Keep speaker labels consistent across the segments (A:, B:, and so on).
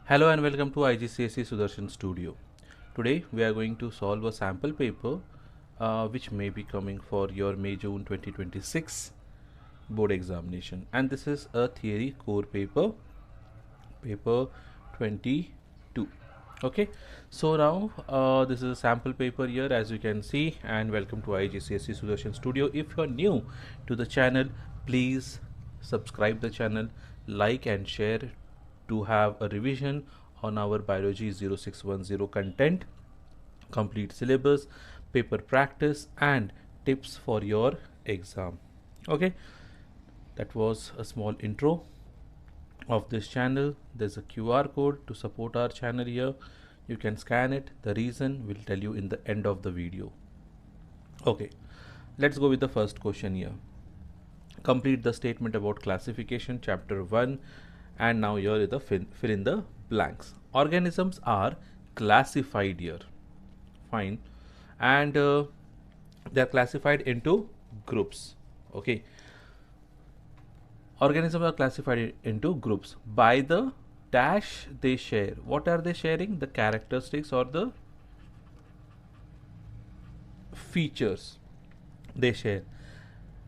A: Hello and welcome to IGCSE Sudarshan Studio. Today we are going to solve a sample paper which may be coming for your May-June 2026 board examination, and this is a theory core paper, paper 22. Okay, so now this is a sample paper here, as you can see, and welcome to IGCSE Sudarshan Studio. If you are new to the channel, please subscribe the channel, like and share to have a revision on our biology 0610 content, complete syllabus, paper practice and tips for your exam. Okay, that was a small intro of this channel. There's a QR code to support our channel here. You can scan it. The reason will tell you in the end of the video. Okay, let's go with the first question here. Complete the statement about classification, chapter 1, and now here is the fill in the blanks. Organisms are classified here, fine, and they are classified into groups. Okay, organisms are classified into groups by the dash they share. What are they sharing? The characteristics or the features they share.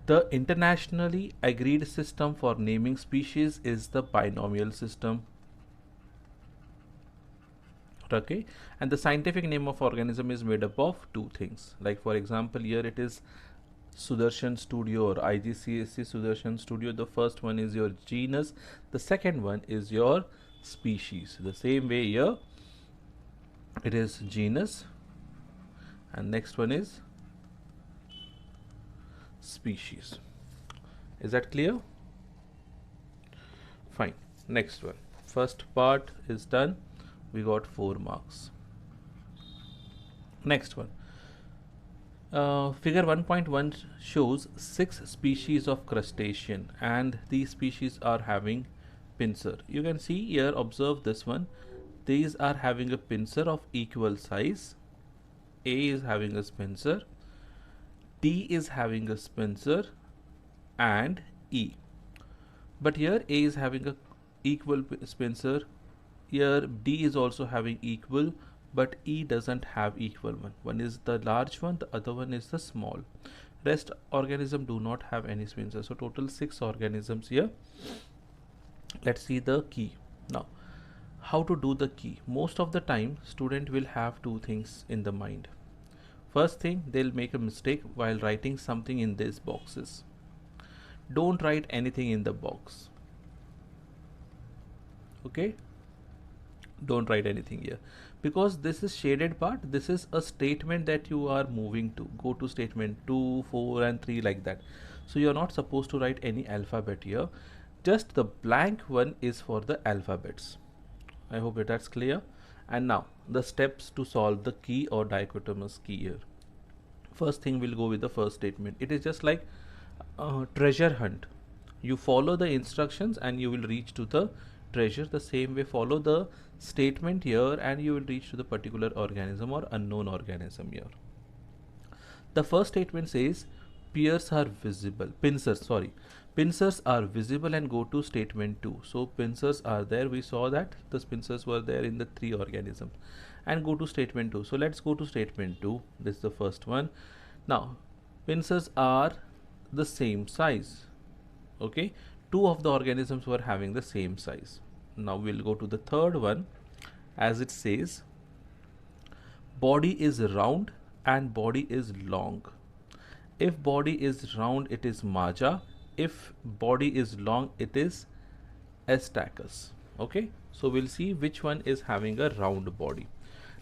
A: The internationally agreed system for naming species is the binomial system. Okay, and the scientific name of organism is made up of two things. Like for example, here it is Sudarshan Studio or IGCSE Sudarshan Studio. The first one is your genus, the second one is your species. The same way here it is genus and next one is species. Is that clear? Fine. Next one. First part is done. We got 4 marks. Next one. Figure 1.1 shows 6 species of crustacean and these species are having pincer. You can see here, observe this one. These are having a pincer of equal size. A is having a pincer, D is having a pincer and E. But here A is having a equal pincer. Here D is also having equal, but E doesn't have equal one. One is the large one, the other one is the small. Rest organism do not have any pincer. So total 6 organisms here. Let's see the key. Now, how to do the key? Most of the time, student will have two things in the mind. First thing, they'll make a mistake while writing something in these boxes. Don't write anything in the box. Okay? Don't write anything here because this is shaded part. This is a statement that you are moving to. Go to statement 2, 4 and 3 like that. So you're not supposed to write any alphabet here. Just the blank one is for the alphabets. I hope that's clear. And now the steps to solve the key or dichotomous key here. First thing, we'll go with the first statement. It is just like treasure hunt. You follow the instructions and you will reach to the treasure. The same way, follow the statement here and you will reach to the particular organism or unknown organism here. The first statement says pincers are visible. Pincers are visible and go to statement 2. So pincers are there. We saw that the pincers were there in the 3 organisms and go to statement 2. So let's go to statement 2. This is the first one. Now pincers are the same size. Okay, 2 of the organisms were having the same size. Now we'll go to the third one. As it says, body is round and body is long. If body is round, it is Maja. If body is long, it is Astacus. Okay, so we'll see which one is having a round body.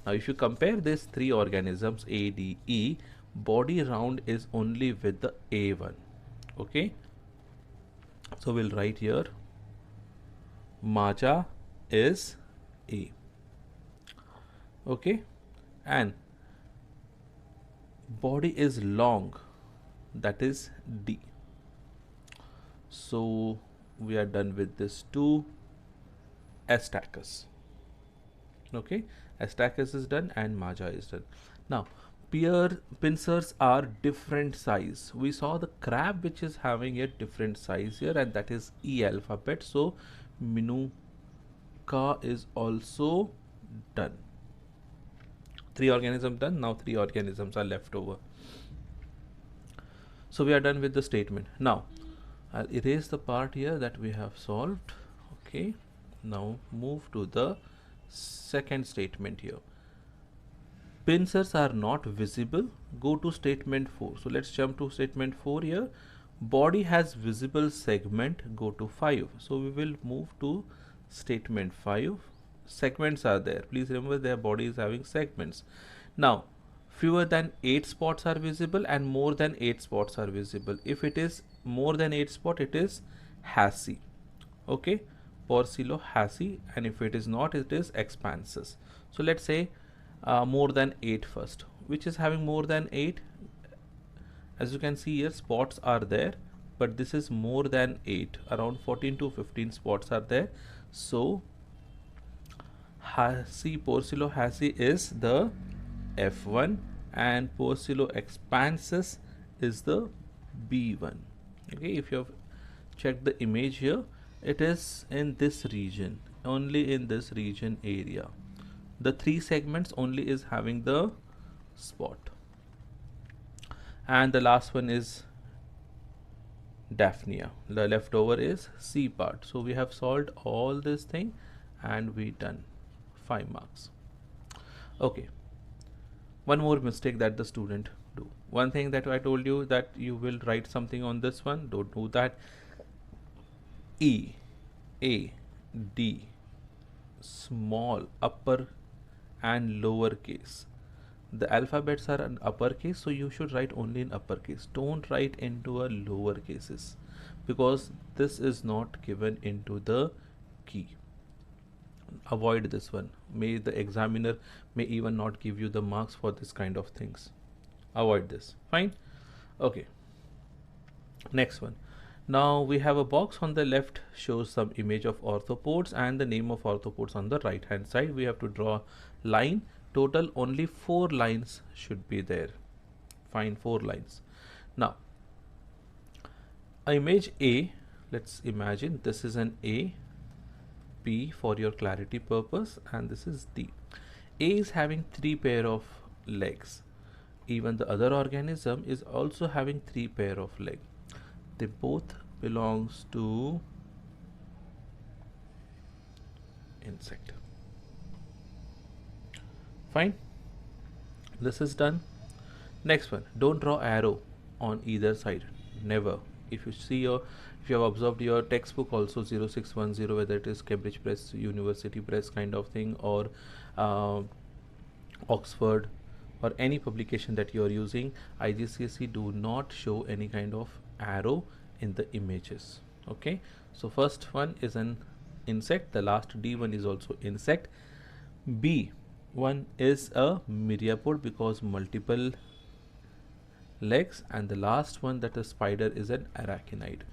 A: Now if you compare these 3 organisms A, D, E, body round is only with the A one. Okay, so we'll write here Maja is A. Okay, and body is long, that is D. So we are done with this 2. Astacus. Okay, Astacus is done and Maja is done. Now pincers are different size. We saw the crab which is having a different size here and that is E alphabet. So Minu Ka is also done. 3 organisms done. Now 3 organisms are left over. So we are done with the statement. Now I'll erase the part here that we have solved. Okay, now move to the second statement here. Pincers are not visible. Go to statement 4. So let's jump to statement 4 here. Body has visible segment. Go to 5. So we will move to statement 5. Segments are there. Please remember their body is having segments. Now fewer than 8 spots are visible and more than 8 spots are visible. If it is more than 8 spot, it is Hassie. Okay, Porcelo-Hassie, and if it is not, it is expansus. So let's say more than 8 first. Which is having more than 8? As you can see here, spots are there, but this is more than 8. Around 14 to 15 spots are there. So Hassie, Porcelo-Hassie is the F1 and Porcelo-expansus is the B1. Okay, if you have checked the image here, it is in this region, only in this region area. The 3 segments only is having the spot, and the last one is Daphnia. The leftover is C part. So we have solved all this thing and we done 5 marks. Okay, one more mistake that the student do. One thing that I told you that you will write something on this one, don't do that. E, A, D, small, upper and lower case. The alphabets are in uppercase, so you should write only in uppercase. Don't write into a lower cases because this is not given into the key. Avoid this one. May the examiner may even not give you the marks for this kind of things. Avoid this. Fine. Okay. Next one. Now we have a box on the left shows some image of orthopods and the name of orthopods on the right hand side. We have to draw line. Total only 4 lines should be there. Fine, 4 lines. Now image A, let's imagine this is an A, P for your clarity purpose, and this is D. A is having 3 pair of legs. Even the other organism is also having 3 pair of legs. They both belongs to insect. Fine, this is done. Next one, don't draw arrow on either side, never. If you see your, if you have observed your textbook also 0610, whether it is Cambridge Press, University Press kind of thing, or Oxford, or any publication that you are using, IGCSE do not show any kind of arrow in the images. Okay, so first one is an insect, the last D one is also insect. B one is a myriapod because multiple legs, and the last one, that is spider, is an arachnid.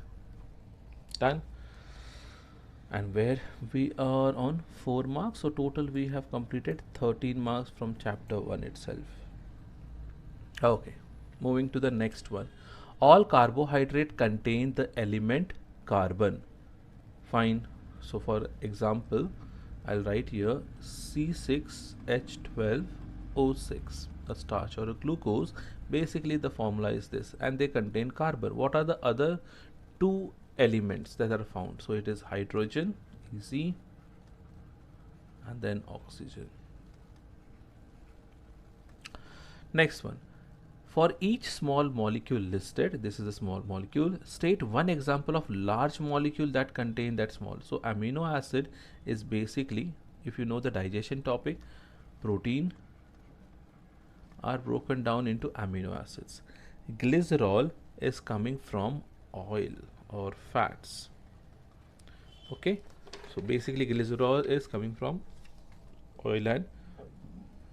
A: Done. And where we are on 4 marks, so total we have completed 13 marks from chapter 1 itself. Okay, moving to the next one. All carbohydrate contain the element carbon. Fine. So for example, I'll write here C6H12O6, a starch or a glucose. Basically the formula is this, and they contain carbon. What are the other 2 elements that are found? So it is hydrogen, easy, and then oxygen. Next one. For each small molecule listed, this is a small molecule, state one example of large molecule that contain that small. So amino acid is basically, if you know the digestion topic, protein are broken down into amino acids. Glycerol is coming from oil or fats. Okay, so basically glycerol is coming from oil and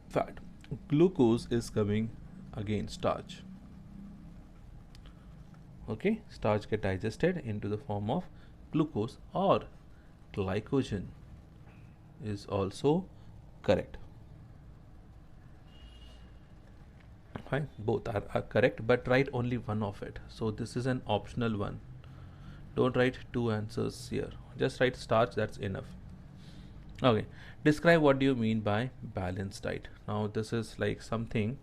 A: fat. Glucose is coming again starch. Okay, starch get digested into the form of glucose, or glycogen is also correct. Fine, both are correct, but write only one of it. So this is an optional one. Don't write 2 answers here, just write starch, that's enough. Okay, describe what do you mean by balanced diet. Now this is like something.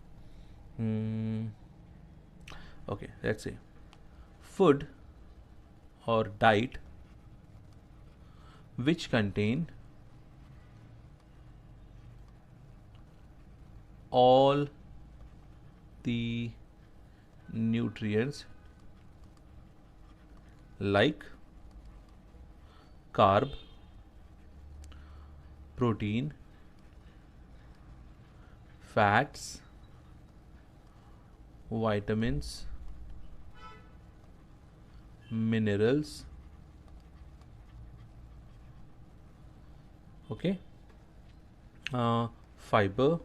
A: Hmm, okay, let's say food or diet which contain all the nutrients like carb, protein, fats, vitamins, minerals. Okay, fiber,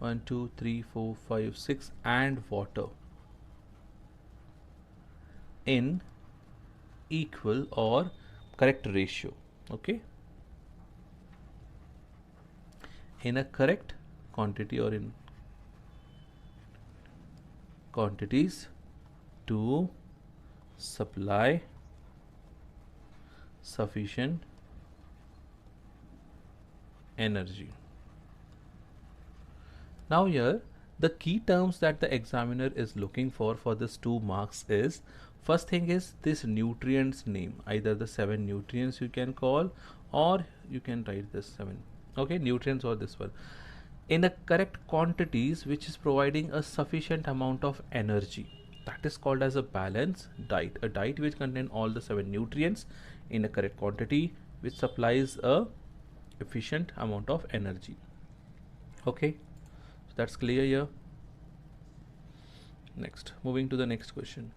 A: 1 2 3 4 5 6, and water in equal or correct ratio. Okay, in a correct quantity or in quantities to supply sufficient energy. Now here the key terms that the examiner is looking for this 2 marks is, first thing is this nutrients name, either the 7 nutrients you can call, or you can write this 7, okay, nutrients, or this one in a correct quantities which is providing a sufficient amount of energy. That is called as a balanced diet, a diet which contain all the 7 nutrients in a correct quantity which supplies a efficient amount of energy. Okay, so that's clear here. Next, moving to the next question.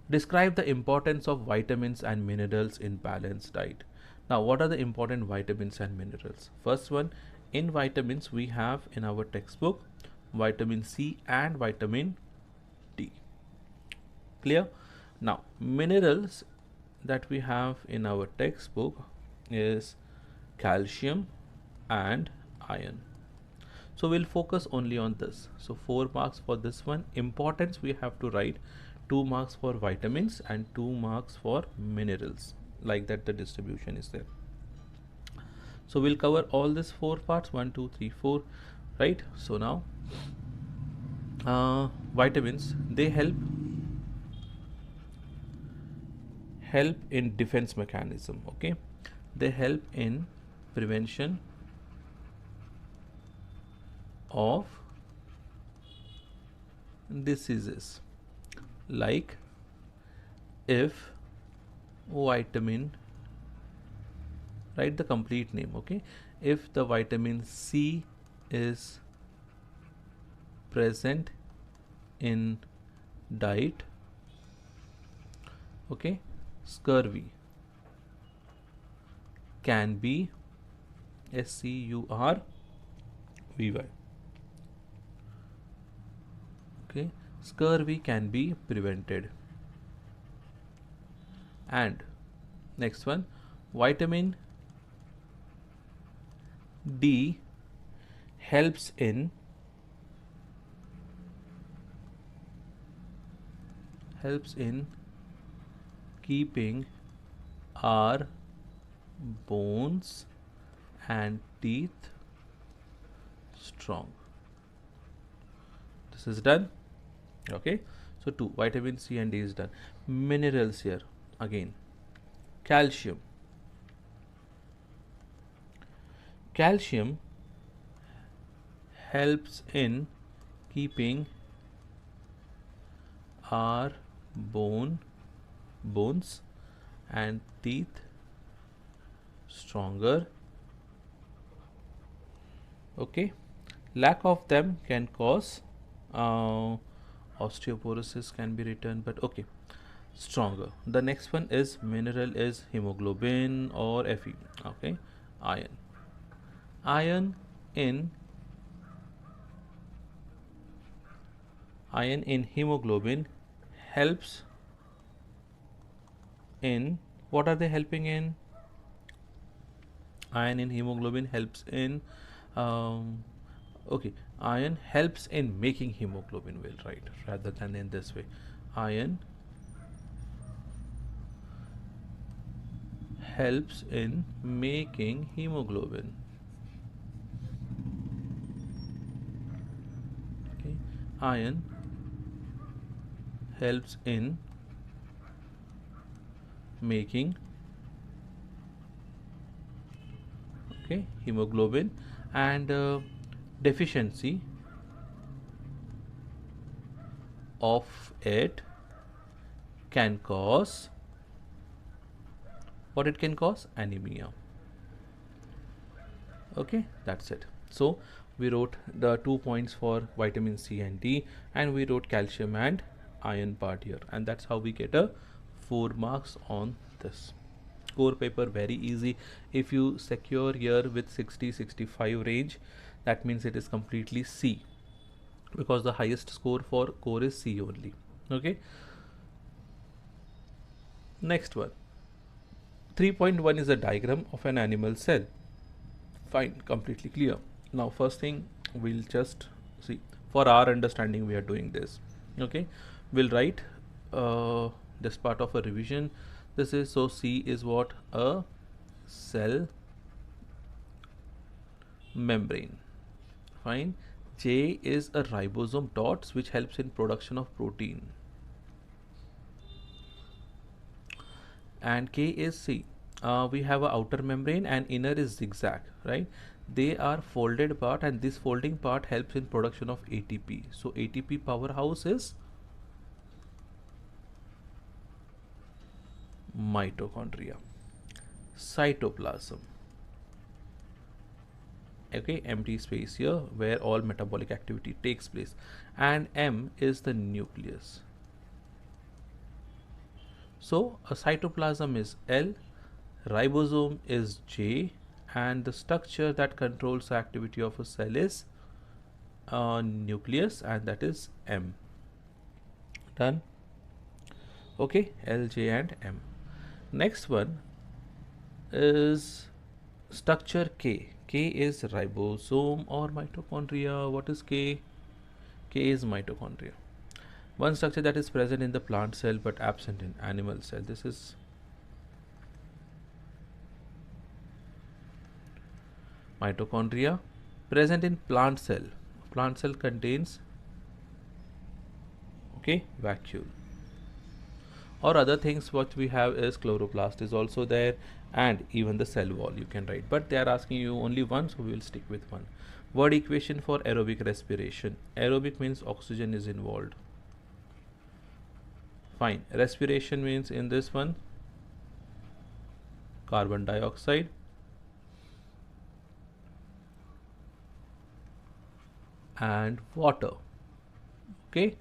A: Describe the importance of vitamins and minerals in balanced diet. Now, what are the important vitamins and minerals? First one, in vitamins we have in our textbook vitamin C and vitamin D. Clear? Now, minerals that we have in our textbook is calcium and iron. So we'll focus only on this. So 4 marks for this one. Importance we have to write 2 marks for vitamins and 2 marks for minerals. Like that the distribution is there. So we'll cover all these 4 parts, 1 2 3 4, right? So now vitamins, they help in defense mechanism. Okay, they help in prevention of diseases. Like if vitamin, write the complete name. Okay, if the vitamin C is present in diet, okay, scurvy can be SCURVY. Okay, scurvy can be prevented. And next one, vitamin D helps in keeping our bones and teeth strong. This is done. Okay, so 2, vitamin C and D is done. Minerals here again, calcium. Calcium helps in keeping our bones and teeth stronger. Okay, lack of them can cause osteoporosis can be written, but okay, stronger. The next one is mineral is hemoglobin or Fe. Okay, iron. Iron in hemoglobin helps in, what are they helping in? Iron in hemoglobin helps in okay, iron helps in making hemoglobin, will write rather than in this way. Iron helps in making hemoglobin. Okay. Iron helps in making, okay, hemoglobin, and deficiency of it can cause, what it can cause? Anemia. Okay, that's it. So we wrote the 2 points for vitamin C and D, and we wrote calcium and iron part here, and that's how we get a 4 marks on this core paper. Very easy. If you secure here with 60-65 range, that means it is completely C, because the highest score for core is C only. Okay, next one, 3.1 is a diagram of an animal cell. Fine, completely clear. Now first thing, we'll just see, for our understanding we are doing this. Okay, we'll write this part of a revision. This is, so C is what? A cell membrane. Fine. J is a ribosome, dots, which helps in production of protein. And K is C. We have a outer membrane and inner is zigzag, right? They are folded part, and this folding part helps in production of ATP. So ATP powerhouse is mitochondria. Cytoplasm, okay, empty space here where all metabolic activity takes place. And M is the nucleus. So a cytoplasm is L, ribosome is J, and the structure that controls the activity of a cell is nucleus, and that is M. Done. Okay, L, J and M. Next one is structure K. K is ribosome or mitochondria. What is K? K is mitochondria. One structure that is present in the plant cell but absent in animal cell. This is mitochondria, present in plant cell. Plant cell contains, okay, vacuole. Or other things what we have is chloroplast is also there, and even the cell wall you can write, but they are asking you only one, so we will stick with one. Word equation for aerobic respiration. Aerobic means oxygen is involved. Fine. Respiration means in this one carbon dioxide and water. Okay,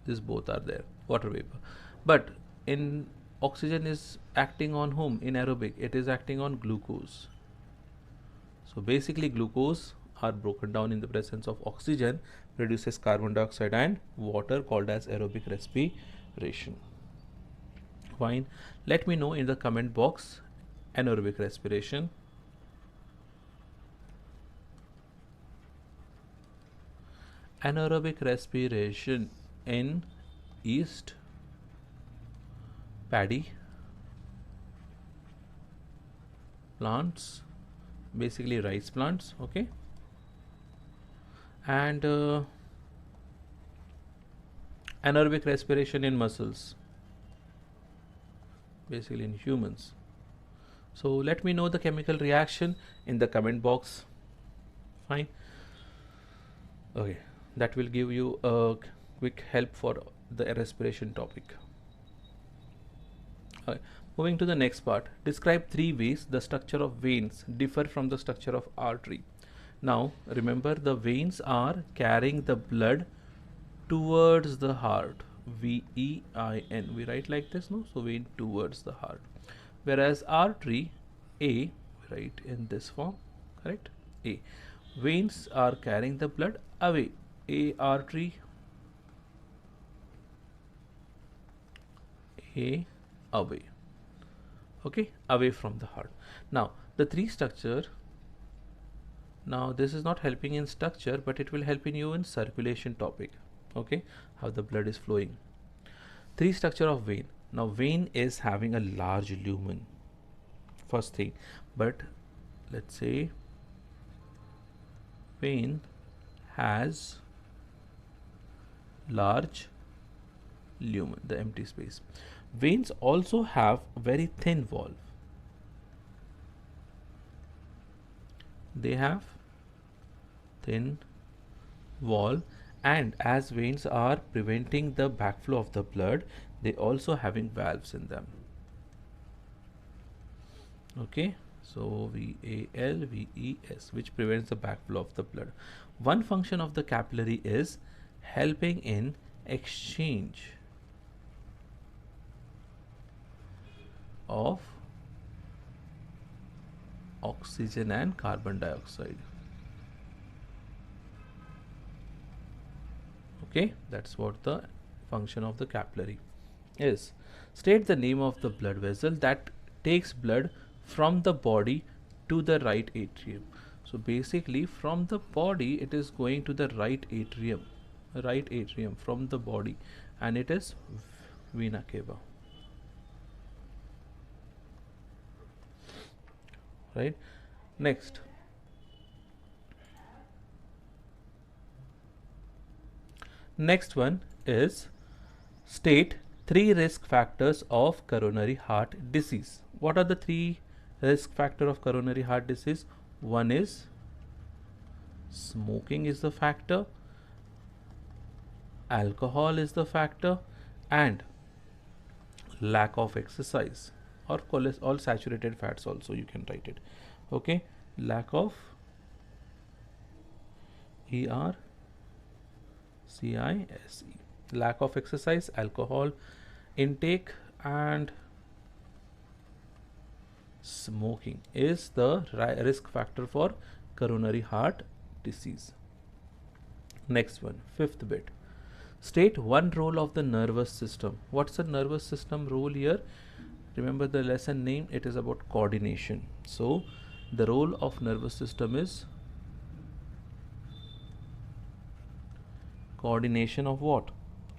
A: these both are there, water vapor. But in oxygen is acting on whom? In aerobic it is acting on glucose. So basically glucose are broken down in the presence of oxygen, produces carbon dioxide and water, called as aerobic respiration. Fine. Let me know in the comment box anaerobic respiration. Anaerobic respiration in yeast, paddy plants, basically rice plants, okay, and anaerobic respiration in mussels, basically in humans. So let me know the chemical reaction in the comment box. Fine. Okay, that will give you a quick help for the respiration topic. Okay. Moving to the next part, describe 3 ways the structure of veins differ from the structure of artery. Now remember, the veins are carrying the blood towards the heart, V-E-I-N, we write like this, no? So vein towards the heart, whereas artery, A, we write in this form, correct? A. Veins are carrying the blood away, A artery, A away, okay, away from the heart. Now the 3 structure, now this is not helping in structure, but it will help in you in circulation topic, okay, how the blood is flowing. 3 structure of vein. Now vein is having a large lumen. first thing. But let's say vein has large lumen, the empty space. Veins also have very thin wall. They have thin wall, and as veins are preventing the backflow of the blood, they also having valves in them. Okay, so VALVES, which prevents the backflow of the blood. One function of the capillary is helping in exchange of oxygen and carbon dioxide. Okay, that's what the function of the capillary is. State the name of the blood vessel that takes blood from the body to the right atrium. So basically from the body it is going to the right atrium from the body, and it is vena cava. Right, next one is state 3 risk factors of coronary heart disease. What are the 3 risk factor of coronary heart disease? One is smoking is the factor, alcohol is the factor, and lack of exercise, or cholesterol, saturated fats also you can write it. Okay, lack of ERCISE, lack of exercise, alcohol intake, and smoking is the risk factor for coronary heart disease. Next one, 5th bit. State one role of the nervous system. What's the nervous system role here? Remember the lesson name, it is about coordination. So the role of nervous system is coordination of what?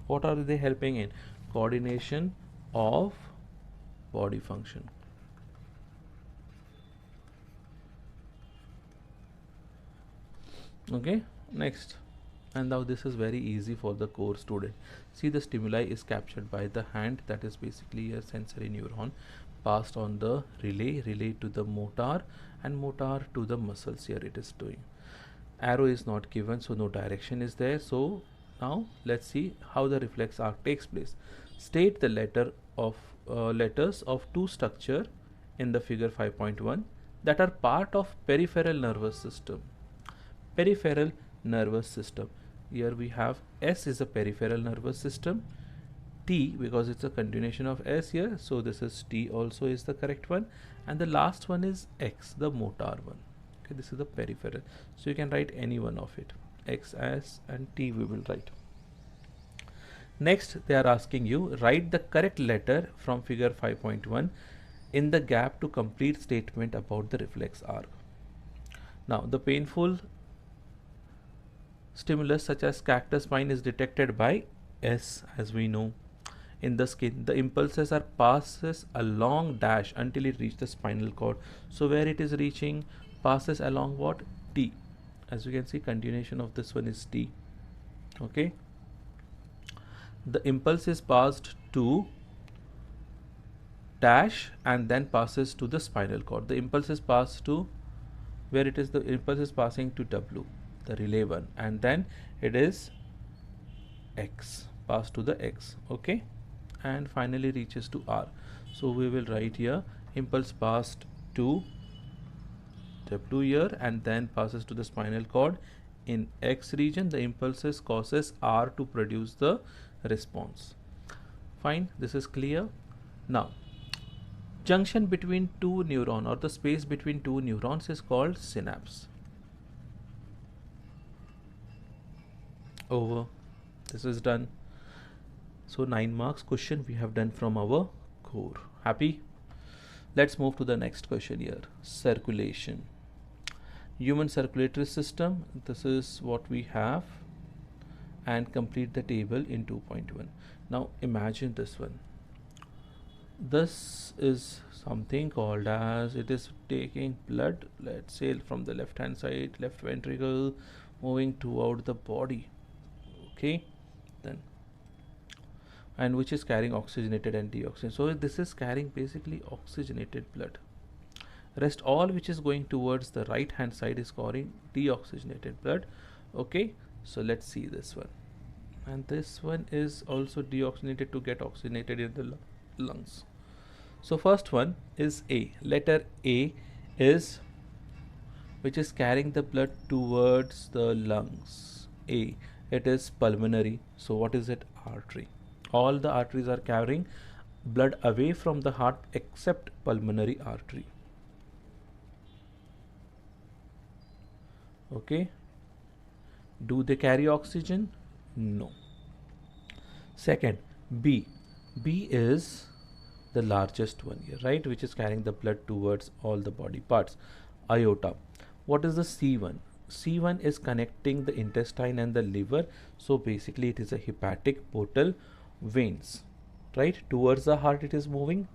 A: What are they helping in? Coordination of body function. Okay, next. And now this is very easy for the core student. See, the stimuli is captured by the hand, that is basically a sensory neuron, passed on the relay to the motor, and motor to the muscles. Here it is doing. Arrow is not given, so no direction is there. So now let's see how the reflex arc takes place. State the letters of 2 structure in the figure 5.1 that are part of peripheral nervous system. Peripheral nervous system. Here we have S is a peripheral nervous system, T, because it's a continuation of S here, so this is T also is the correct one, and the last one is X, the motor one. Okay, this is the peripheral, so you can write any one of it, X, S, and T we will write. Next they are asking you, write the correct letter from figure 5.1 in the gap to complete statement about the reflex arc. Now the painful stimulus such as cactus spine is detected by S, as we know. In the skin, the impulses are passes along dash until it reaches the spinal cord. So where it is reaching, passes along what? T. As you can see, continuation of this one is T. Okay. The impulse is passed to dash and then passes to the spinal cord. The impulse is passed to where it is, the impulse is passing to W, the relay one, and then it is X, passed to the X. Okay, and finally reaches to R. So we will write here impulse passed to W here and then passes to the spinal cord. In X region, the impulses causes R to produce the response. Fine, this is clear. Now junction between 2 neurons, or the space between 2 neurons, is called synapse. Over. This is done. So 9 marks question we have done from our core. Happy? Let's move to the next question here. Circulation. Human circulatory system. This is what we have, and complete the table in 2.1. Now imagine this one. This is something called as, it is taking blood, let's say from the left hand side, left ventricle, moving toward the body. Okay, then, and which is carrying oxygenated and deoxygenated. So this is carrying basically oxygenated blood. Rest all which is going towards the right hand side is carrying deoxygenated blood. Okay, so let's see this one, and this one is also deoxygenated to get oxygenated in the lungs. So first one is A. Letter A is which is carrying the blood towards the lungs. A. It is pulmonary. So what is it? Artery. All the arteries are carrying blood away from the heart except pulmonary artery. Okay. Do they carry oxygen? No. Second, B. B is the largest one here, right, which is carrying the blood towards all the body parts. Aorta. What is the C1? C1 is connecting the intestine and the liver. So basically it is a hepatic portal veins, right, towards the heart it is moving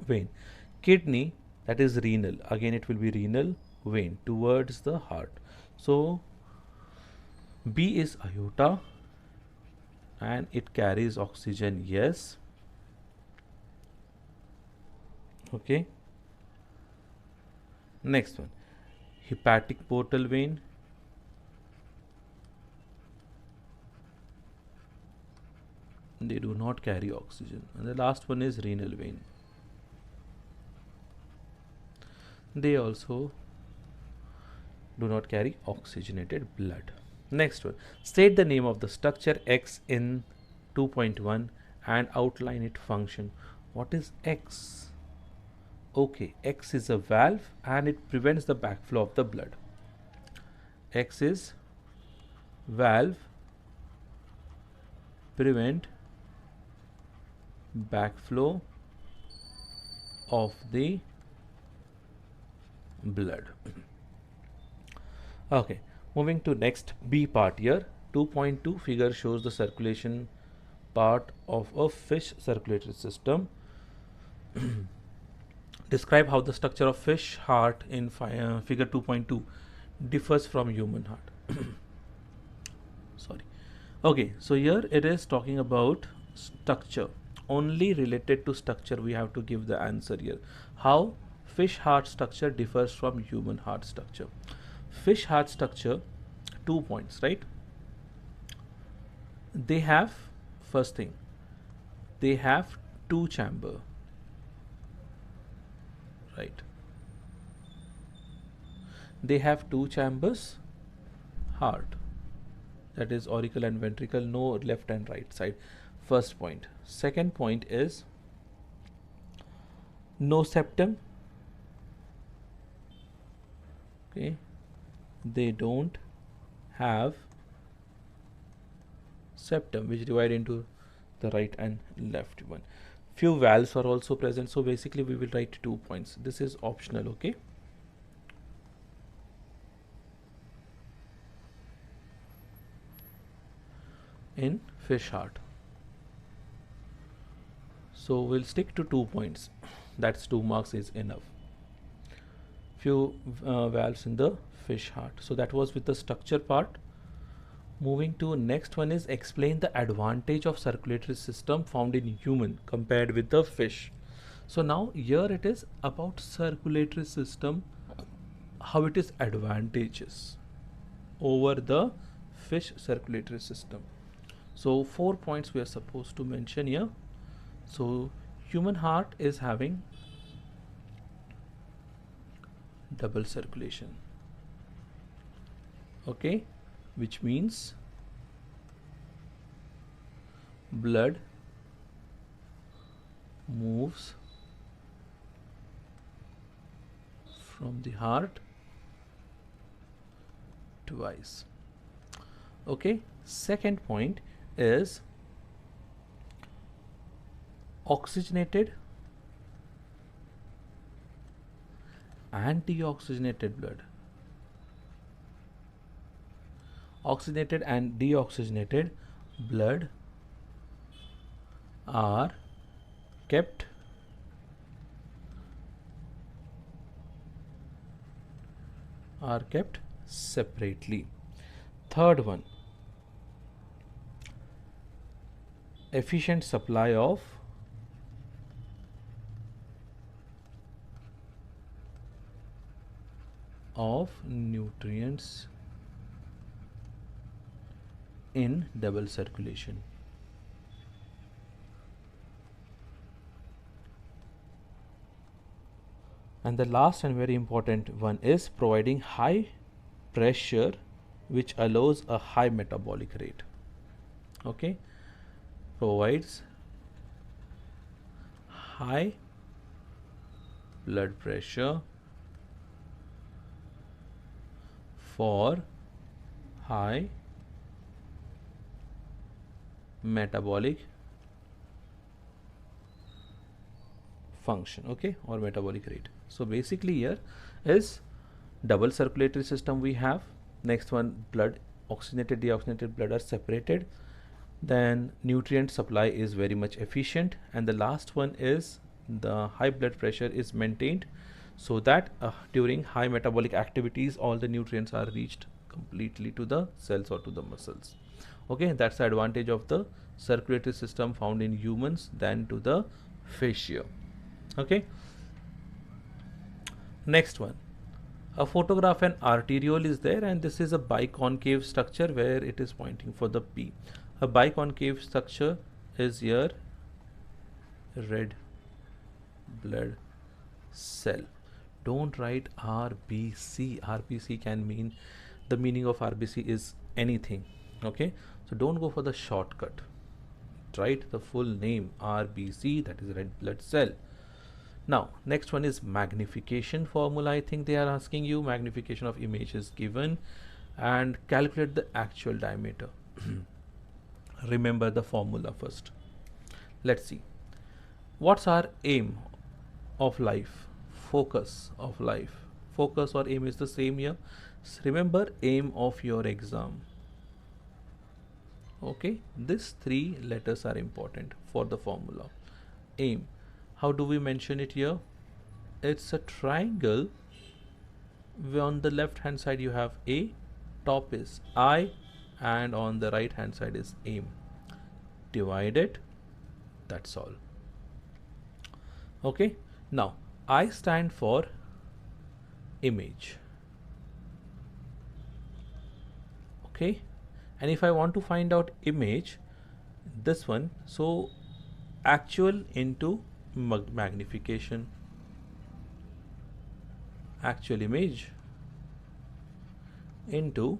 A: vein. Kidney, that is renal, again it will be renal vein towards the heart. So B is aorta and it carries oxygen, yes. Okay, next one, hepatic portal vein. They do not carry oxygen. And the last one is renal vein. They also do not carry oxygenated blood. Next one, state the name of the structure X in 2.1 and outline its function. What is X? Okay, X is a valve and it prevents the backflow of the blood. X is valve, prevent backflow of the blood. Okay, moving to next B part here. 2.2 figure shows the circulation part of a fish circulatory system. Describe how the structure of fish heart in figure 2.2 differs from human heart. Sorry. Okay, so here it is talking about structure. Only related to structure we have to give the answer here. How fish heart structure differs from human heart structure. Fish heart structure, 2 points, right? They have, first thing, they have two chamber, right? They have two chambers, heart, that is auricle and ventricle, no left and right side. First point. Second point is no septum. Okay, they don't have septum which divide into the right and left one. Few valves are also present, so basically we will write 2 points. This is optional. Okay, in fish heart, so we'll stick to 2 points. That's 2 marks is enough. Few valves in the fish heart. So that was with the structure part. Moving to next one is explain the advantage of circulatory system found in human compared with the fish. So now here it is about circulatory system, how it is advantageous over the fish circulatory system. So 4 points we are supposed to mention here. So human heart is having double circulation. Okay, which means blood moves from the heart twice. Okay, second point is oxygenated and deoxygenated blood. Oxygenated and deoxygenated blood are kept are kept separately. Third one, efficient supply of nutrients in double circulation. And the last and very important one is providing high pressure which allows a high metabolic rate. Okay, provides high blood pressure for high metabolic function, okay, or metabolic rate. So basically here is double circulatory system we have. Next one, blood, oxygenated, deoxygenated blood are separated. Then nutrient supply is very much efficient, and the last one is the high blood pressure is maintained so that during high metabolic activities all the nutrients are reached completely to the cells or to the muscles. Okay, that's the advantage of the circulatory system found in humans than to the fascia. Okay, next one, a photograph and arteriole is there, and this is a biconcave structure where it is pointing for the P. A biconcave structure is here red blood cell. Don't write RBC. RBC can mean, the meaning of RBC is anything. Okay, so don't go for the shortcut. Write the full name, RBC, that is red blood cell. Now next one is magnification formula. I think they are asking you magnification of image is given, and calculate the actual diameter. Remember the formula first. Let's see, what's our aim of life, focus of life. Focus or aim is the same here. Remember aim of your exam. Okay, these three letters are important for the formula. Aim, how do we mention it here? It's a triangle where on the left hand side you have A, top is I, and on the right hand side is aim. Divide it, that's all. Okay, now I stand for image. Okay, and if I want to find out image, this one, so actual into magnification, actual image into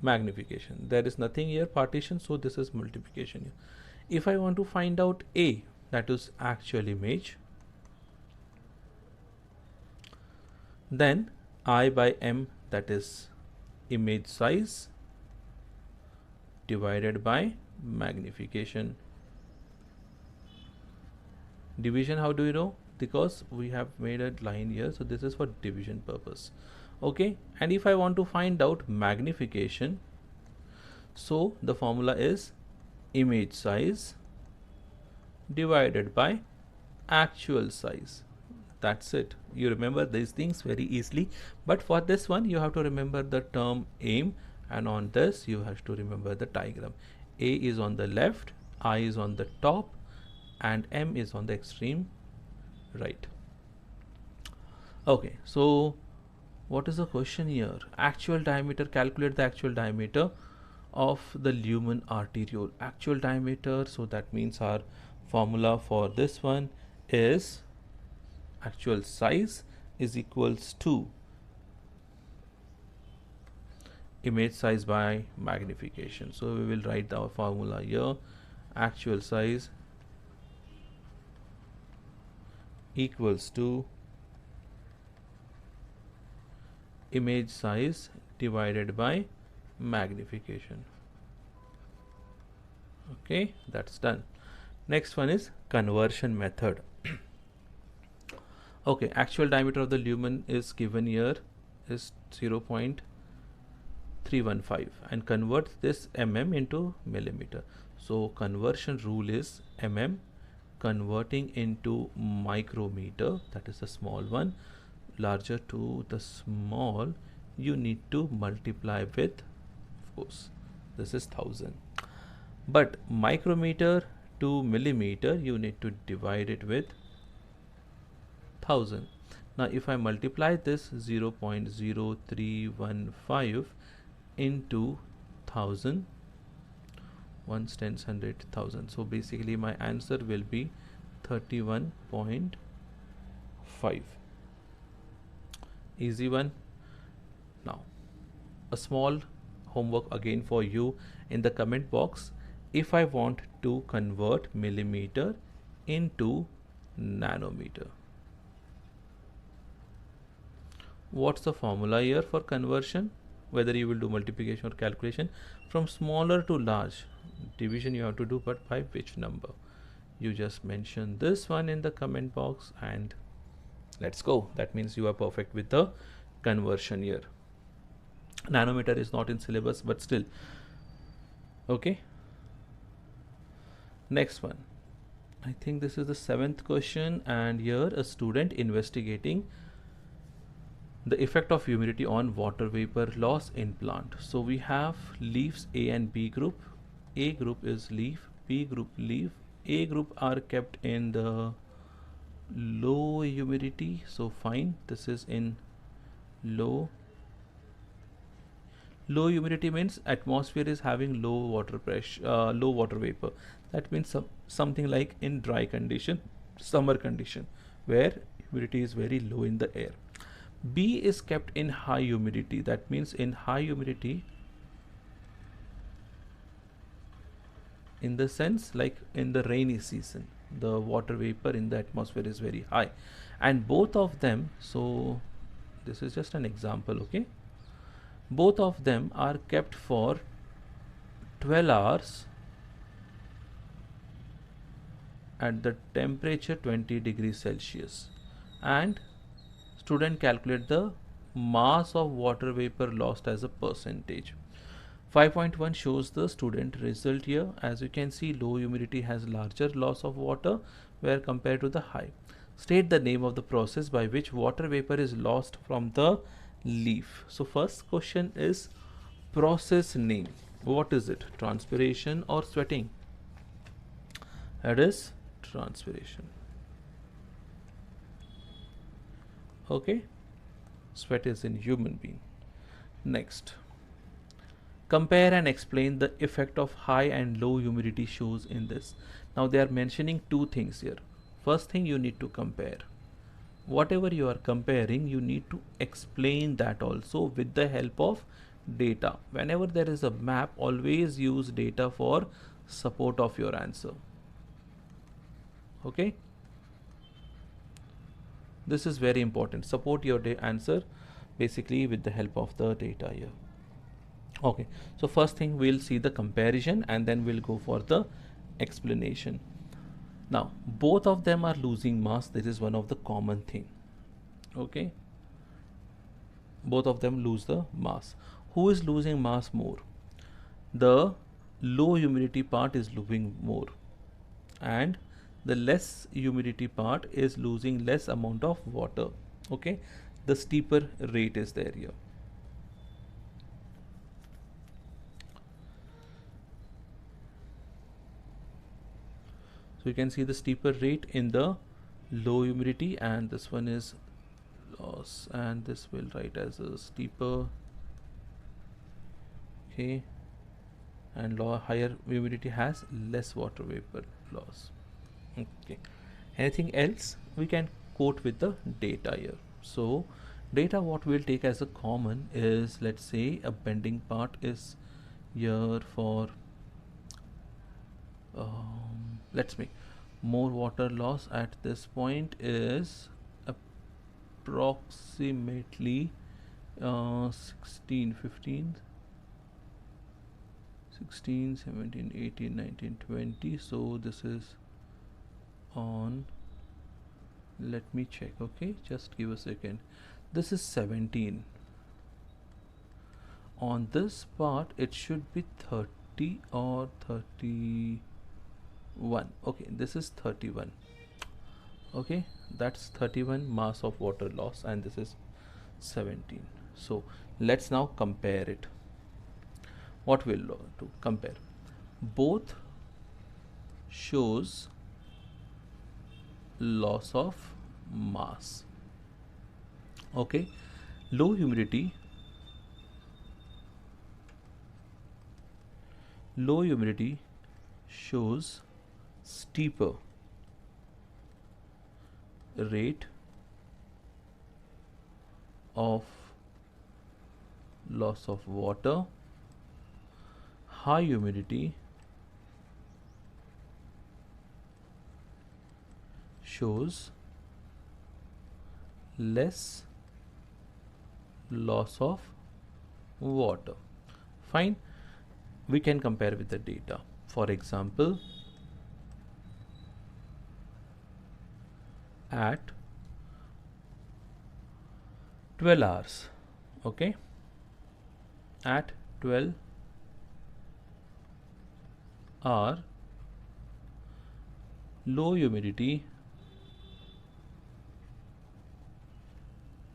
A: magnification. There is nothing here, partition, so this is multiplication here. If I want to find out A, that is actual image, then I by M, that is image size, divided by magnification. Division, how do you know? Because we have made a line here, so this is for division purpose. Okay, and if I want to find out magnification, so the formula is image size divided by actual size. That's it. You remember these things very easily, but for this one you have to remember the term aim, and on this you have to remember the diagram. A is on the left, I is on the top, and M is on the extreme right. Okay, so what is the question here? Actual diameter, calculate the actual diameter of the lumen arteriole. Actual diameter, so that means our formula for this one is actual size is equals to image size by magnification. So we will write our formula here, actual size equals to image size divided by magnification. Okay, that's done. Next one is conversion method. Okay, actual diameter of the lumen is given here is 0.315, and convert this mm into millimeter. So conversion rule is mm, converting into micrometer, that is the small one, larger to the small, you need to multiply with, of course, this is 1000. But micrometer to millimeter, you need to divide it with 1000. Now if I multiply this 0.0315 into 1000, ones, tens, hundred, thousand, so basically my answer will be 31.5. Easy one. Now a small homework again for you in the comment box. If I want to convert millimeter into nanometer, what's the formula here for conversion? Whether you will do multiplication or calculation, from smaller to large, division you have to do, but by which number? You just mention this one in the comment box and let's go. That means you are perfect with the conversion here. Nanometer is not in syllabus, but still. Okay. Next one. I think this is the 7th question, and here a student investigating the effect of humidity on water vapor loss in plant. So we have leaves A and B group. A group is leaf, B group leaf. A group are kept in the low humidity, so fine, this is in low humidity means atmosphere is having low water pressure, low water vapor. That means something like in dry condition, summer condition, where humidity is very low in the air. B is kept in high humidity. That means in high humidity, in the sense like in the rainy season, the water vapor in the atmosphere is very high, and both of them, so this is just an example, okay, both of them are kept for 12 hours at the temperature 20 degrees Celsius, and student calculate the mass of water vapor lost as a percentage. 5.1 shows the student result here. As you can see, low humidity has larger loss of water where compared to the high. State the name of the process by which water vapor is lost from the leaf. So first question is process name. What is it? Transpiration or sweating? That is transpiration. Okay, sweat is in human being. Next, compare and explain the effect of high and low humidity shows in this. Now they are mentioning two things here. First thing, you need to compare. Whatever you are comparing, you need to explain that also with the help of data. Whenever there is a map, always use data for support of your answer. Okay, this is very important. Support your answer basically with the help of the data here. Okay, so first thing, we'll see the comparison and then we'll go for the explanation. Now both of them are losing mass. This is one of the common thing. Okay, both of them lose the mass. Who is losing mass more? The low humidity part is losing more, and the less humidity part is losing less amount of water. Okay, the steeper rate is there here. So you can see the steeper rate in the low humidity, and this one is loss, and this will write as a steeper. Okay, and higher humidity has less water vapor loss. Okay, anything else? We can quote with the data here. So data, what we'll take as a common is, let's say a bending part is here for let's make more water loss at this point is approximately 16, 15, 16, 17, 18, 19, 20. So this is on, let me check. Okay, just give a second. This is 17. On this part it should be 30 or 30. 1. Okay, this is 31. Okay, that's 31 mass of water loss, and this is 17. So let's now compare it. What we'll do compare, both shows loss of mass. Okay, low humidity shows steeper rate of loss of water. High humidity shows less loss of water. Fine, we can compare with the data. For example, at 12 hours, okay, at 12 hour, low humidity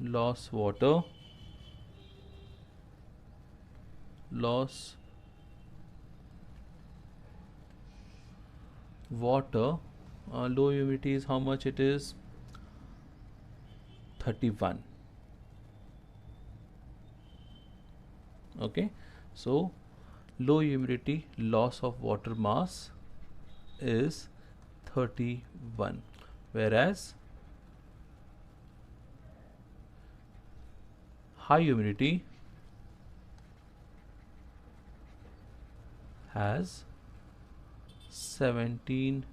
A: loss water low humidity is how much it is? 31. Okay, so low humidity loss of water mass is 31, whereas high humidity has 17.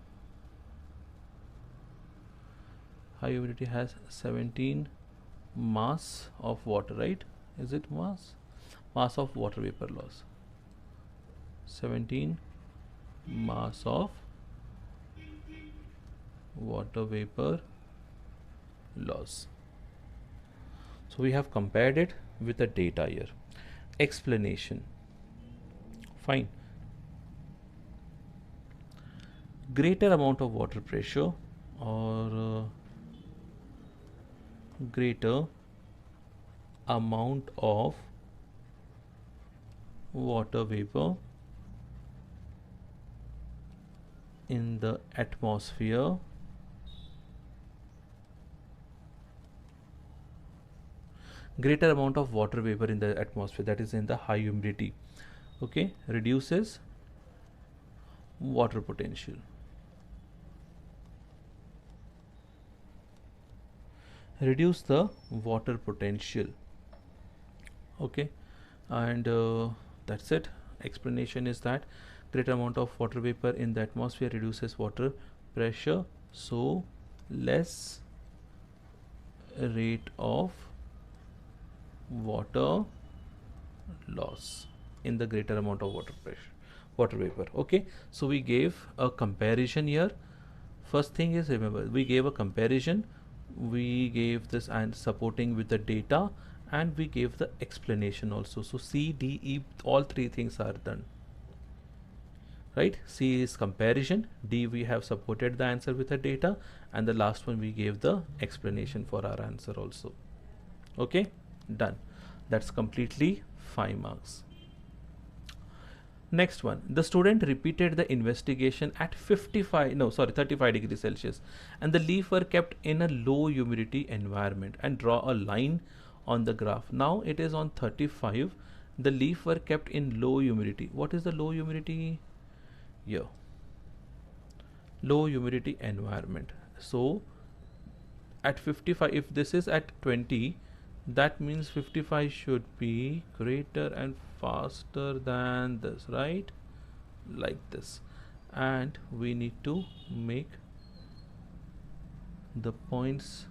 A: High humidity has 17 mass of water, right? Is it mass of water vapor loss? 17 mass of water vapor loss. So we have compared it with the data here. Explanation. Fine. Greater amount of water pressure or greater amount of water vapor in the atmosphere greater amount of water vapor in the atmosphere, that is in the high humidity, okay, reduces water potential. Reduce the water potential. Okay, and that's it. Explanation is that greater amount of water vapor in the atmosphere reduces water pressure, so less rate of water loss in the greater amount of water vapor. Okay, so we gave a comparison here. First thing is, remember, we gave a comparison, we gave this and supporting with the data, and we gave the explanation also. So C, D, E, all three things are done, right? C is comparison, D we have supported the answer with the data, and the last one we gave the explanation for our answer also. Okay, done. That's completely 5 marks. Next one, the student repeated the investigation at 35 degrees Celsius, and the leaf were kept in a low humidity environment, and draw a line on the graph. Now it is on 35, the leaf were kept in low humidity. What is the low humidity? Here, low humidity environment. So at 55, if this is at 20, that means 55 should be greater and faster than this, right? Like this. And we need to make the points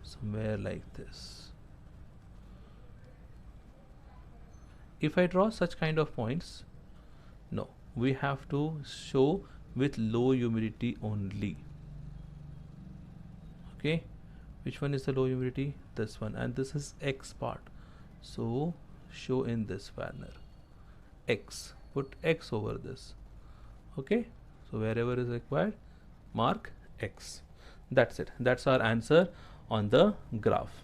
A: somewhere like this. If I draw such kind of points, no, we have to show with low humidity only. Okay, which one is the low humidity? This one, and this is X part, so show in this manner. X, put X over this. Okay, So wherever is required, mark X. That's it. That's our answer on the graph.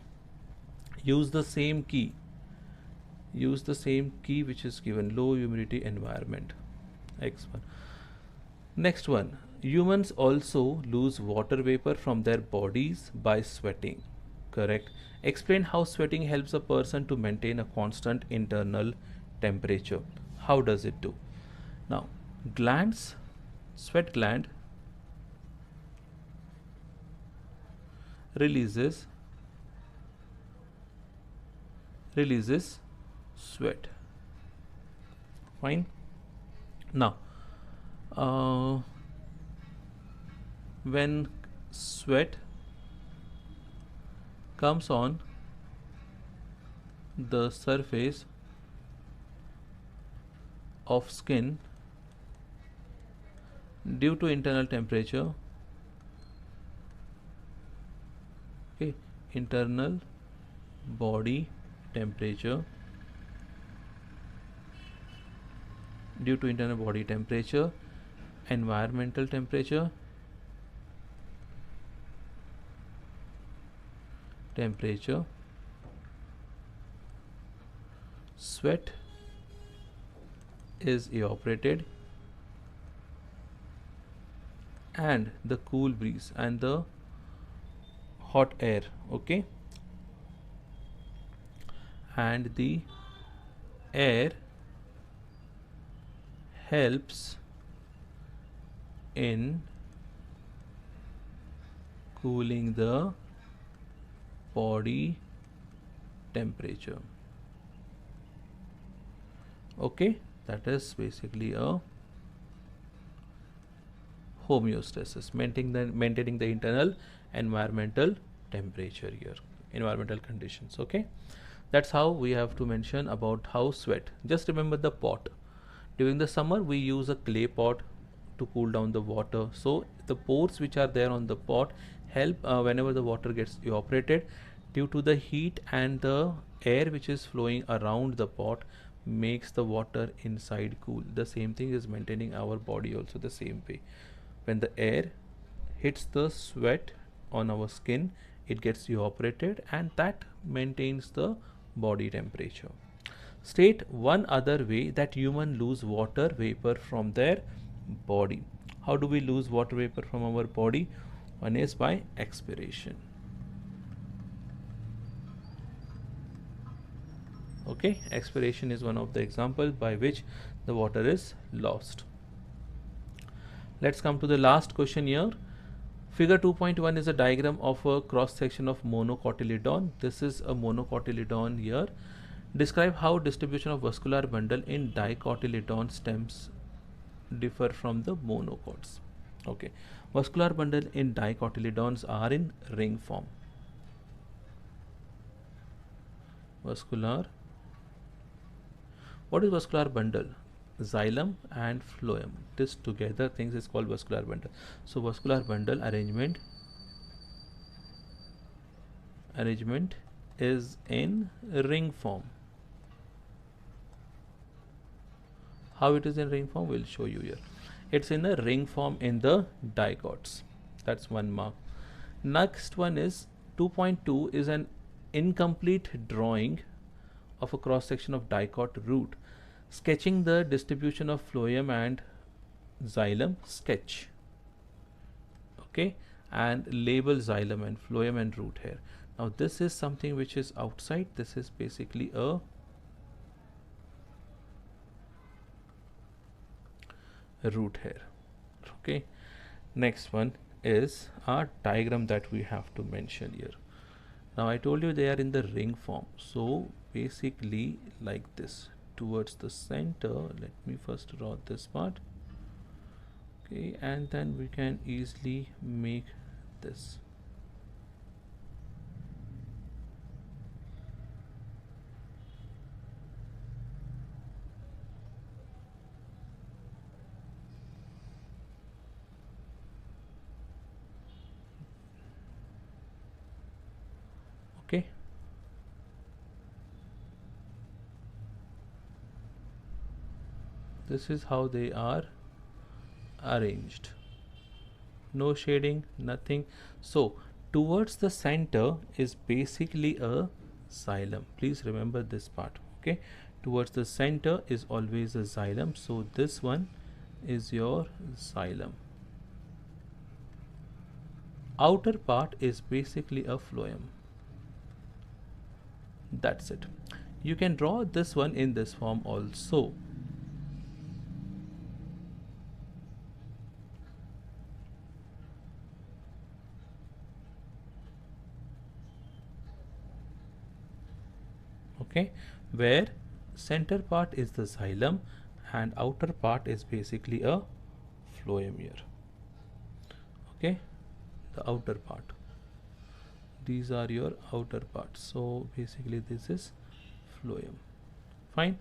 A: Use the same key. Use the same key which is given, low humidity environment, X1. Next one, humans also lose water vapor from their bodies by sweating. Correct. Explain how sweating helps a person to maintain a constant internal temperature. How does it do? Now, glands, sweat gland releases sweat. Fine. Now, when sweat comes on the surface of skin due to internal temperature, okay, internal body temperature, due to internal body temperature, environmental temperature, sweat is evaporated, and the cool breeze and the hot air, okay, and the air helps in cooling the body temperature. Okay, that is basically a homeostasis, maintaining the internal environmental temperature here, environmental conditions. Okay, that's how we have to mention about how sweat. Just remember the pot. During the summer we use a clay pot to cool down the water, so the pores which are there on the pot help whenever the water gets evaporated, due to the heat and the air which is flowing around the pot makes the water inside cool. The same thing is maintaining our body also the same way. When the air hits the sweat on our skin, it gets evaporated, and that maintains the body temperature. State one other way that humans lose water vapor from their body. How do we lose water vapor from our body? One is by expiration. Okay, expiration is one of the examples by which the water is lost. Let's come to the last question here. Figure 2.1 is a diagram of a cross section of monocotyledon. This is a monocotyledon here. Describe how distribution of vascular bundle in dicotyledon stems differ from the monocots. Okay, vascular bundle in dicotyledons are in ring form. What is vascular bundle? Xylem and phloem. This together things is called vascular bundle. So vascular bundle arrangement is in ring form. How it is in ring form, we'll show you here. It's in a ring form in the dicots. That's one mark. Next one is 2.2 is an incomplete drawing of a cross section of dicot root, sketching the distribution of phloem and xylem. Sketch, okay, and label xylem and phloem and root here. Now this is something which is outside. This is basically a root here. Okay, next one is our diagram that we have to mention here. Now I told you they are in the ring form, so basically like this towards the center. Let me first draw this part, okay, and then we can easily make this. Okay, this is how they are arranged. No shading, nothing. So towards the center is basically a xylem. Please remember this part. Okay, towards the center is always a xylem. So this one is your xylem. Outer part is basically a phloem. That's it. You can draw this one in this form also. Okay, where center part is the xylem and outer part is basically a phloem here. Okay, the outer part. These are your outer parts. So basically this is phloem. Fine.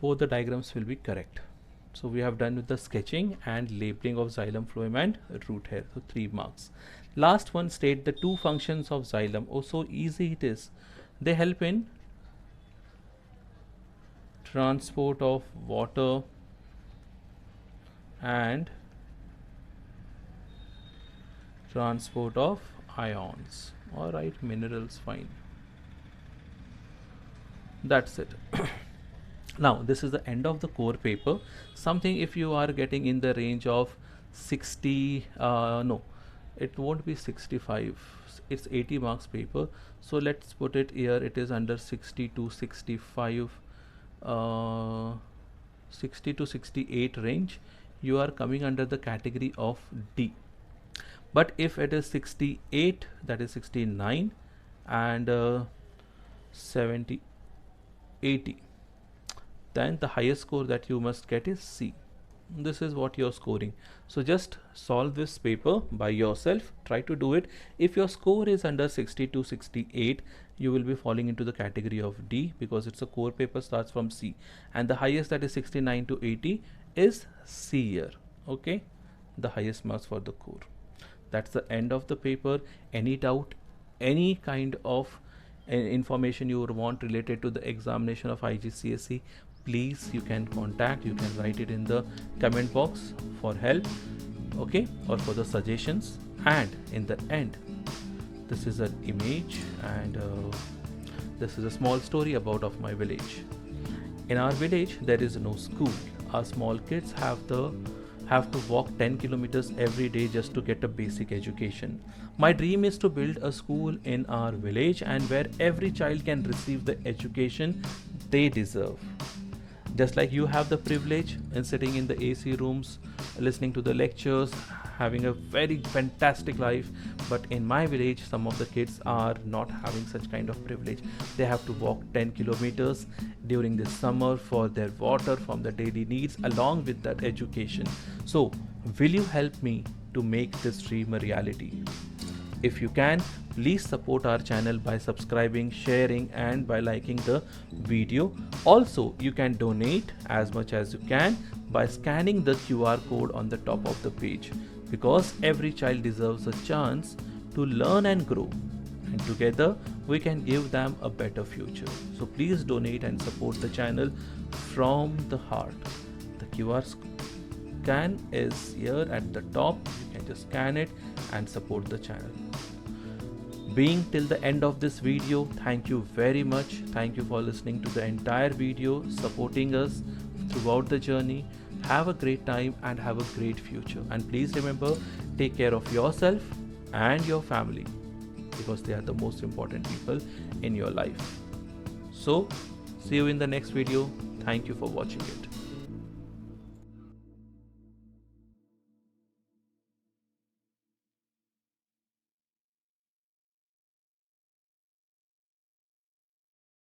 A: Both the diagrams will be correct. So we have done with the sketching and labeling of xylem, phloem and root hair. So 3 marks. Last one, state the 2 functions of xylem. Oh, so easy it is. They help in transport of water and transport of ions. Alright, minerals, fine. That's it. Now this is the end of the core paper. Something if you are getting in the range of 60, no, it won't be 65, it's 80 marks paper. So let's put it here, it is under 60 to 65, 60 to 68 range. You are coming under the category of D. But if it is 68, that is 69 and 70, 80, then the highest score that you must get is C. This is what you're scoring. So just solve this paper by yourself. Try to do it. If your score is under 60 to 68, you will be falling into the category of D because it's a core paper, starts from C. And the highest, that is 69 to 80, is C here. Okay, the highest marks for the core. That's the end of the paper. Any doubt, any kind of information you would want related to the examination of IGCSE, please you can contact, you can write it in the comment box for help, okay, or for the suggestions. And in the end, this is an image and this is a small story about of my village. In our village there is no school. Our small kids have to walk 10 kilometers every day just to get a basic education. My dream is to build a school in our village and where every child can receive the education they deserve. Just like you have the privilege in sitting in the AC rooms, listening to the lectures, having a very fantastic life, but in my village some of the kids are not having such kind of privilege. They have to walk 10 kilometers during the summer for their water, from the daily needs, along with that education. So will you help me to make this dream a reality? If you can, please support our channel by subscribing, sharing and by liking the video. Also, you can donate as much as you can by scanning the QR code on the top of the page, because every child deserves a chance to learn and grow, and together we can give them a better future. So please donate and support the channel from the heart. The QR scan is here at the top. You can just scan it and support the channel. Being till the end of this video, thank you very much. Thank you for listening to the entire video, supporting us throughout the journey. Have a great time and have a great future. And please remember, take care of yourself and your family, because they are the most important people in your life. So see you in the next video. Thank you for watching it.